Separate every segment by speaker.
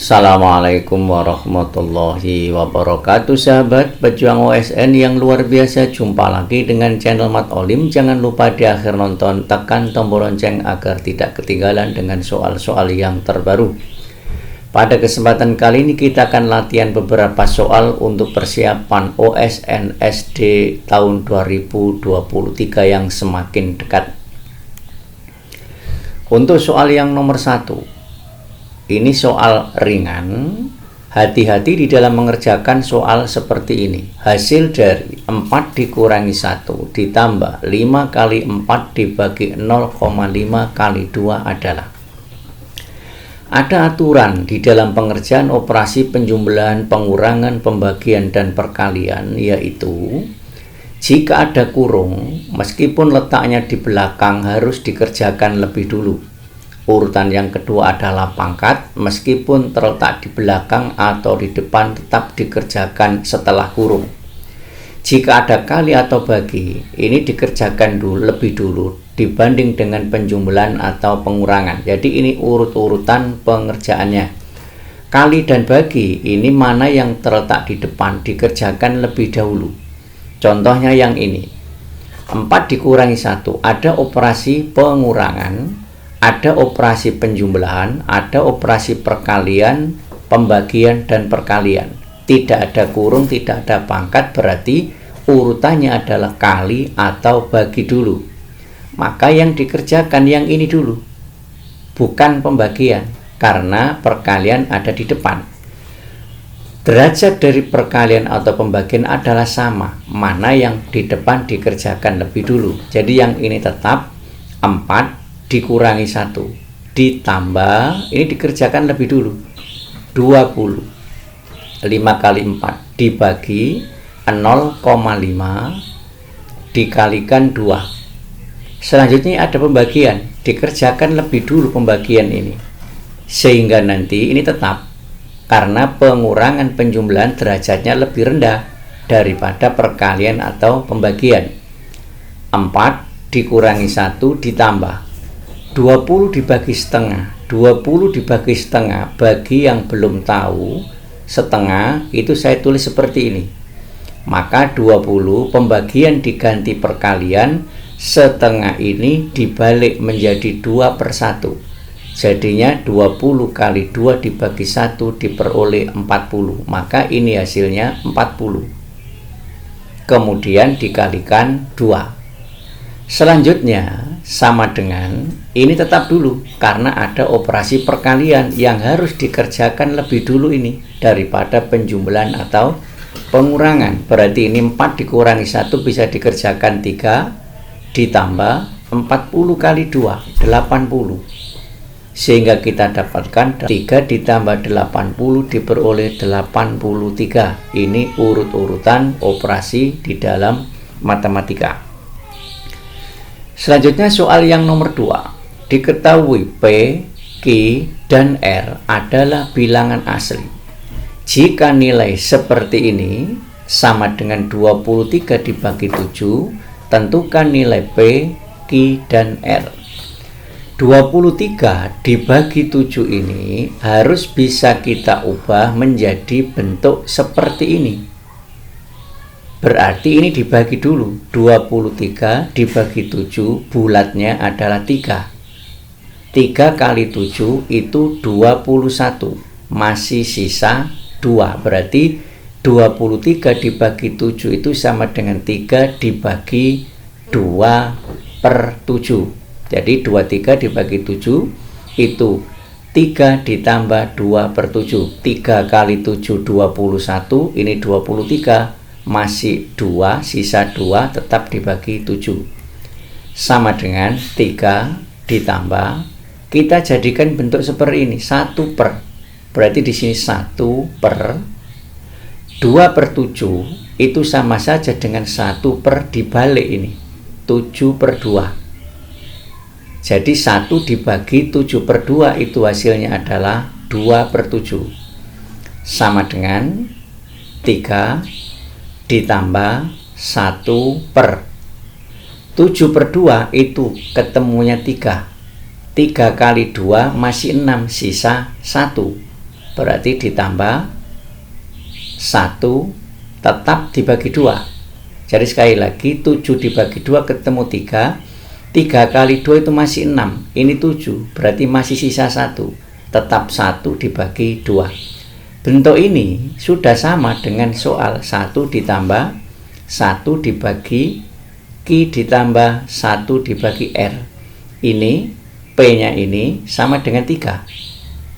Speaker 1: Assalamualaikum warahmatullahi wabarakatuh, sahabat pejuang OSN yang luar biasa. Jumpa lagi dengan channel Mat Olim. Jangan lupa di akhir nonton tekan tombol lonceng agar tidak ketinggalan dengan soal-soal yang terbaru. Pada kesempatan kali ini kita akan latihan beberapa soal untuk persiapan OSN SD tahun 2023 yang semakin dekat. Untuk soal yang nomor 1, ini soal ringan. Hati-hati di dalam mengerjakan soal seperti ini. Hasil dari 4 dikurangi 1 ditambah 5 kali 4 dibagi 0,5 kali 2 adalah. Ada aturan di dalam pengerjaan operasi penjumlahan, pengurangan, pembagian, dan perkalian, yaitu jika ada kurung, meskipun letaknya di belakang harus dikerjakan lebih dulu. Urutan yang kedua adalah pangkat, meskipun terletak di belakang atau di depan tetap dikerjakan setelah kurung. Jika ada kali atau bagi, ini dikerjakan lebih dulu dibanding dengan penjumlahan atau pengurangan. Jadi ini urut-urutan pengerjaannya. Kali dan bagi, ini mana yang terletak di depan dikerjakan lebih dahulu. Contohnya yang ini, 4 dikurangi 1, ada operasi pengurangan, ada operasi penjumlahan, ada operasi perkalian, pembagian, dan perkalian. Tidak ada kurung, tidak ada pangkat, berarti urutannya adalah kali atau bagi dulu. Maka yang dikerjakan yang ini dulu, bukan pembagian, karena perkalian ada di depan. Derajat dari perkalian atau pembagian adalah sama, mana yang di depan dikerjakan lebih dulu. Jadi yang ini tetap 4 dikurangi 1 ditambah, ini dikerjakan lebih dulu, 20. 5 kali 4 dibagi 0,5 dikalikan 2. Selanjutnya ada pembagian, dikerjakan lebih dulu pembagian ini, sehingga nanti ini tetap, karena pengurangan penjumlahan derajatnya lebih rendah daripada perkalian atau pembagian. 4 dikurangi 1 ditambah 20 dibagi setengah. 20 dibagi setengah, bagi yang belum tahu setengah itu saya tulis seperti ini. Maka 20 pembagian diganti perkalian, setengah ini dibalik menjadi 2/1. Jadinya 20 kali 2 dibagi 1 diperoleh 40. Maka ini hasilnya 40. Kemudian dikalikan 2. Selanjutnya sama dengan ini tetap dulu, karena ada operasi perkalian yang harus dikerjakan lebih dulu ini daripada penjumlahan atau pengurangan. Berarti ini 4 dikurangi 1 bisa dikerjakan 3 ditambah 40 kali 2 80. Sehingga kita dapatkan 3 ditambah 80 diperoleh 83. Ini urut-urutan operasi di dalam matematika. Selanjutnya soal yang nomor 2. Diketahui P, Q, dan R adalah bilangan asli. Jika nilai seperti ini sama dengan 23 dibagi 7, tentukan nilai P, Q, dan R. 23 dibagi 7 ini harus bisa kita ubah menjadi bentuk seperti ini. Berarti ini dibagi dulu, 23 dibagi 7 bulatnya adalah 3. 3 kali 7 itu 21, masih sisa 2. Berarti 23 dibagi 7 itu sama dengan 3 dibagi 2/7. Jadi 23 dibagi 7 itu 3 ditambah 2/7. 3 kali 7 21, ini 23, masih 2, sisa 2 tetap dibagi 7. Sama dengan 3 ditambah, kita jadikan bentuk seperti ini, 1 per. Berarti di sini 1 per 2/7 itu sama saja dengan 1 per dibalik ini, 7/2. Jadi 1 dibagi 7/2 itu hasilnya adalah 2/7. Sama dengan 3 ditambah 1 per 7/2 itu ketemunya 3. 3 kali 2 masih 6, sisa 1. berarti ditambah 1 tetap dibagi 2. Jadi sekali lagi 7 dibagi 2 ketemu 3. 3 kali 2 itu masih 6. Ini 7, berarti masih sisa 1. Tetap 1 dibagi 2. Bentuk ini sudah sama dengan soal 1 ditambah 1 dibagi Q ditambah 1 dibagi R. Ini P-nya ini sama dengan 3.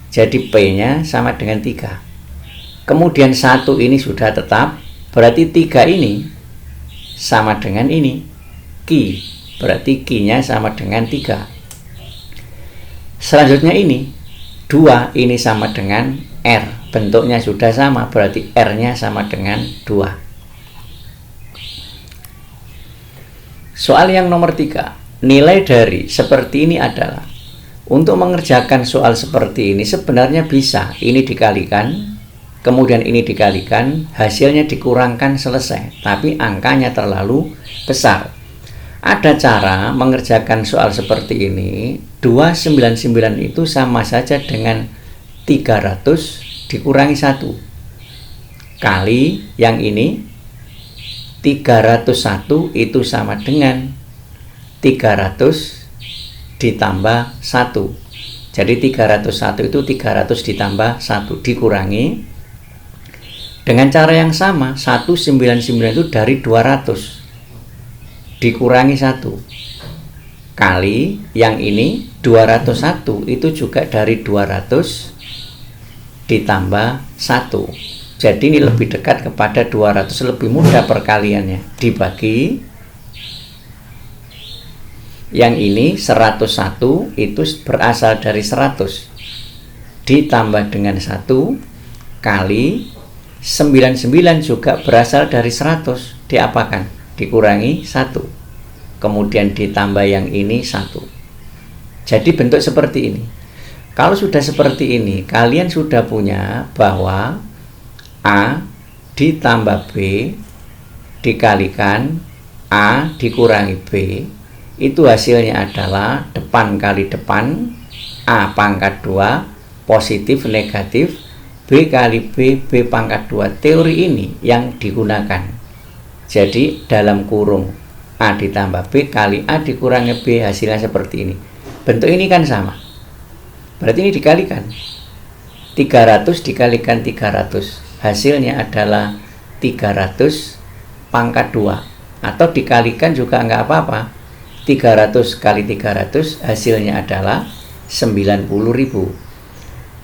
Speaker 1: Jadi P-nya sama dengan 3. Kemudian 1 ini sudah tetap, berarti 3 ini sama dengan ini Q. Berarti Q-nya sama dengan 3. Selanjutnya ini 2 ini sama dengan R. Bentuknya sudah sama, berarti R-nya sama dengan 2. Soal yang nomor 3. Nilai dari seperti ini adalah, untuk mengerjakan soal seperti ini sebenarnya bisa ini dikalikan, kemudian ini dikalikan, hasilnya dikurangkan, selesai. Tapi angkanya terlalu besar. Ada cara mengerjakan soal seperti ini. 299 itu sama saja dengan 300 dikurangi 1 kali yang ini 301 itu sama dengan 300 ditambah 1. Jadi 301 itu 300 ditambah 1 dikurangi dengan cara yang sama. 199 itu dari 200 dikurangi 1 kali yang ini 201 itu juga dari 200 ditambah 1. Jadi ini lebih dekat kepada 200, lebih mudah perkaliannya. Dibagi yang ini 101 itu berasal dari 100 ditambah dengan 1 kali 99 juga berasal dari 100, diapakan? Dikurangi 1. Kemudian ditambah yang ini 1. Jadi bentuk seperti ini. Kalau sudah seperti ini, kalian sudah punya bahwa A ditambah B dikalikan A dikurangi B, itu hasilnya adalah depan kali depan, A pangkat 2, positif negatif, B kali B, B pangkat 2. Teori ini yang digunakan. Jadi dalam kurung A ditambah B kali A dikurangi B, hasilnya seperti ini. Bentuk ini kan sama. Berarti ini dikalikan 300 dikalikan 300, hasilnya adalah 300 pangkat 2. Atau dikalikan juga enggak apa-apa, 300 kali 300 hasilnya adalah 90.000.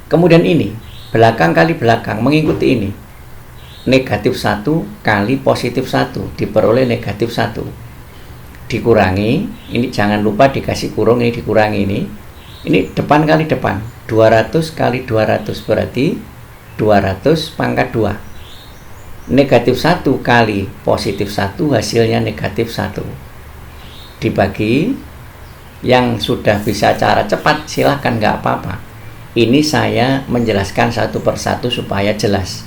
Speaker 1: Kemudian ini belakang kali belakang mengikuti ini, negatif 1 kali positif 1 diperoleh negatif 1 dikurangi, ini jangan lupa dikasih kurung, ini dikurangi ini depan kali depan, 200 kali 200 berarti 200 pangkat 2. Negatif 1 kali positif 1 hasilnya negatif 1. Dibagi, yang sudah bisa cara cepat silahkan, nggak apa-apa. Ini saya menjelaskan satu persatu supaya jelas.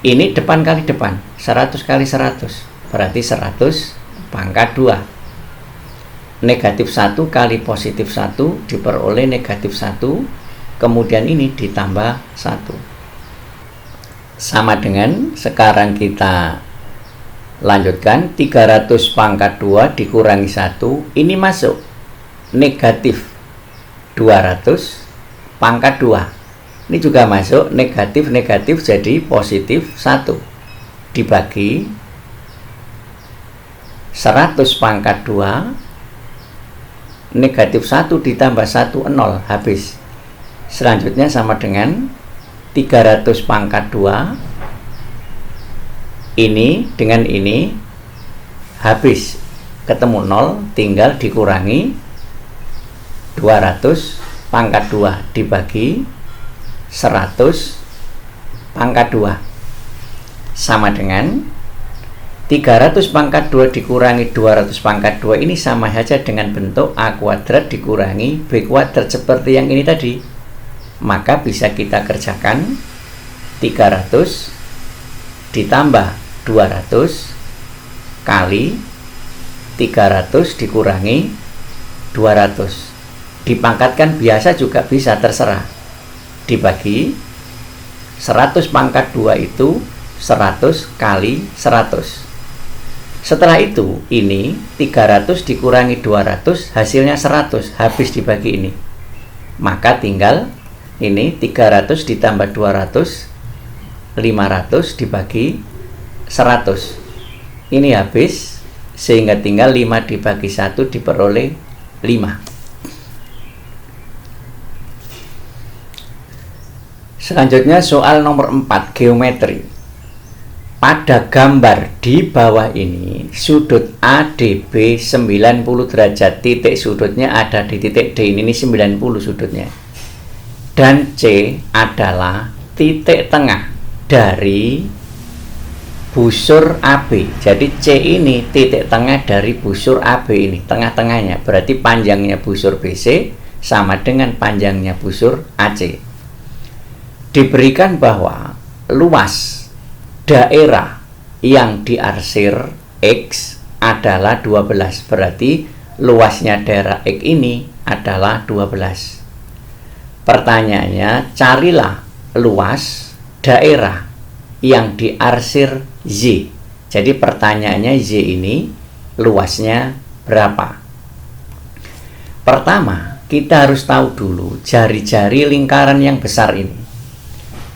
Speaker 1: Ini depan kali depan, 100 kali 100 berarti 100 pangkat 2. Negatif 1 kali positif 1 diperoleh negatif 1, kemudian ini ditambah 1. Sama dengan sekarang kita lanjutkan, 300 pangkat 2 dikurangi 1, ini masuk negatif 200 pangkat 2. Ini juga masuk negatif jadi positif 1 dibagi 100 pangkat 2, negatif 1 ditambah 1, 0, habis. Selanjutnya sama dengan 300 pangkat 2, ini dengan ini habis, ketemu 0, tinggal dikurangi 200 pangkat 2 dibagi 100 pangkat 2 sama dengan 300 pangkat 2 dikurangi 200 pangkat 2, ini sama saja dengan bentuk A kuadrat dikurangi B kuadrat seperti yang ini tadi. Maka bisa kita kerjakan 300 ditambah 200 kali 300 dikurangi 200. Dipangkatkan biasa juga bisa, terserah. Dibagi 100 pangkat 2 itu 100 kali 100. Setelah itu, ini 300 dikurangi 200, hasilnya 100, habis dibagi ini. Maka tinggal ini 300 ditambah 200, 500 dibagi 100. Ini habis, sehingga tinggal 5 dibagi 1 diperoleh 5. Selanjutnya soal nomor 4, geometri. Pada gambar di bawah ini, sudut ADB 90 derajat, titik sudutnya ada di titik D, ini 90 sudutnya. Dan C adalah titik tengah dari busur AB. Jadi C ini titik tengah dari busur AB ini, tengah-tengahnya. Berarti panjangnya busur BC sama dengan panjangnya busur AC. Diberikan bahwa luas daerah yang diarsir X adalah 12. Berarti luasnya daerah X ini adalah 12. Pertanyaannya, carilah luas daerah yang diarsir Y. Jadi pertanyaannya Y ini luasnya berapa? Pertama, kita harus tahu dulu jari-jari lingkaran yang besar ini.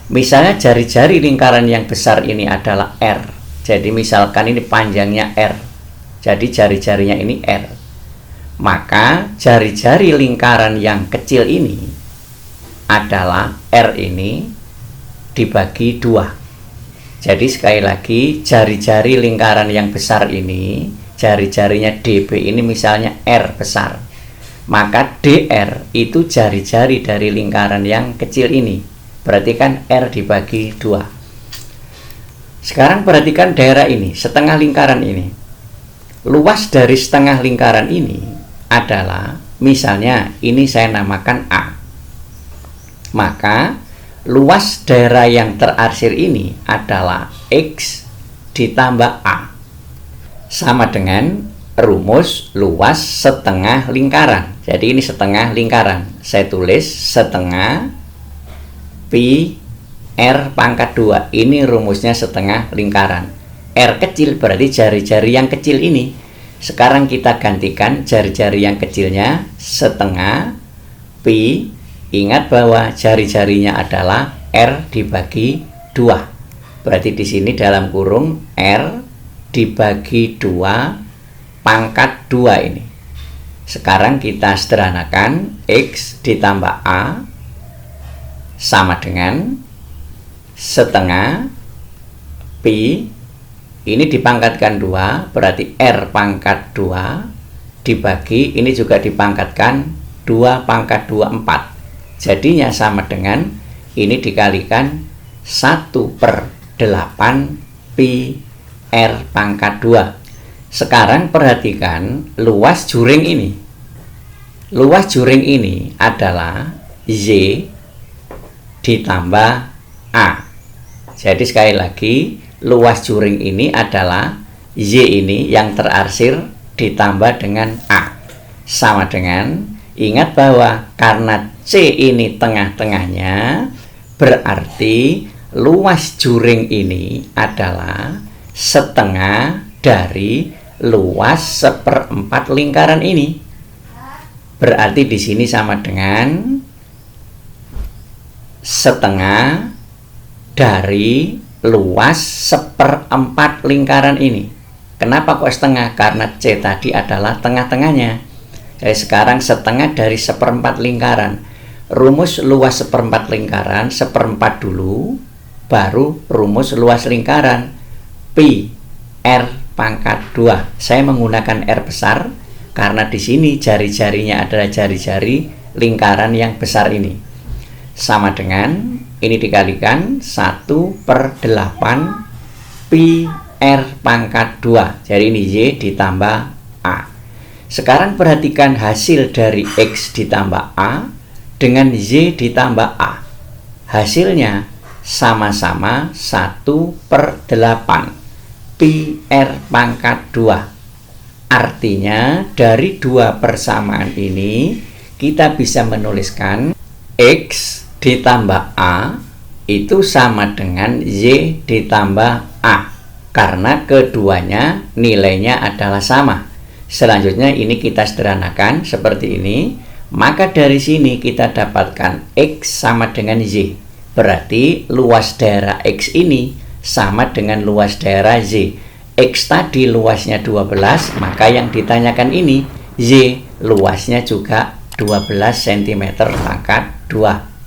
Speaker 1: Misalnya jari-jari lingkaran yang besar ini adalah R. Jadi misalkan ini panjangnya R. Jadi jari-jarinya ini R. Maka jari-jari lingkaran yang kecil ini adalah R ini dibagi 2. Jadi sekali lagi, jari-jari lingkaran yang besar ini, jari-jarinya DB ini misalnya R besar. Maka DR itu jari-jari dari lingkaran yang kecil ini. Berarti kan R dibagi 2. Sekarang perhatikan daerah ini, setengah lingkaran ini. Luas dari setengah lingkaran ini adalah, misalnya ini saya namakan A. Maka luas daerah yang terarsir ini adalah X ditambah A. Sama dengan rumus luas setengah lingkaran. Jadi ini setengah lingkaran. Saya tulis setengah Pi R pangkat 2. Ini rumusnya setengah lingkaran. R kecil berarti jari-jari yang kecil ini. Sekarang kita gantikan jari-jari yang kecilnya setengah Pi. Ingat bahwa jari-jarinya adalah R dibagi 2. Berarti di sini dalam kurung R dibagi 2 pangkat 2 ini. Sekarang kita sederhanakan, X ditambah A sama dengan setengah Pi, ini dipangkatkan 2, berarti R pangkat 2 dibagi, ini juga dipangkatkan 2 pangkat 2, 4. Jadinya sama dengan, ini dikalikan 1/8 Pi R pangkat 2. Sekarang perhatikan luas juring ini. Luas juring ini adalah Y ditambah A. Jadi sekali lagi, luas juring ini adalah Y ini yang terarsir ditambah dengan A. Sama dengan, ingat bahwa karena C ini tengah-tengahnya, berarti luas juring ini adalah setengah dari luas 1/4 lingkaran ini. Berarti di sini sama dengan setengah dari luas 1/4 lingkaran ini. Kenapa kok setengah? Karena C tadi adalah tengah-tengahnya. Jadi sekarang setengah dari 1/4 lingkaran. Rumus luas 1/4 lingkaran, 1/4 dulu, baru rumus luas lingkaran. Pi R pangkat 2. Saya menggunakan R besar karena di sini jari-jarinya adalah jari-jari lingkaran yang besar ini. Sama dengan ini dikalikan 1/8 Pi R pangkat 2. Jadi ini Y ditambah A. Sekarang perhatikan hasil dari X ditambah A dengan Y ditambah A. Hasilnya sama-sama 1/8 Pi R pangkat 2. Artinya dari dua persamaan ini kita bisa menuliskan X ditambah A itu sama dengan Y ditambah A, karena keduanya nilainya adalah sama. Selanjutnya ini kita sederhanakan seperti ini. Maka dari sini kita dapatkan X sama dengan Y. Berarti luas daerah X ini sama dengan luas daerah Y. X tadi luasnya 12, maka yang ditanyakan ini Y luasnya juga 12 cm pangkat 2.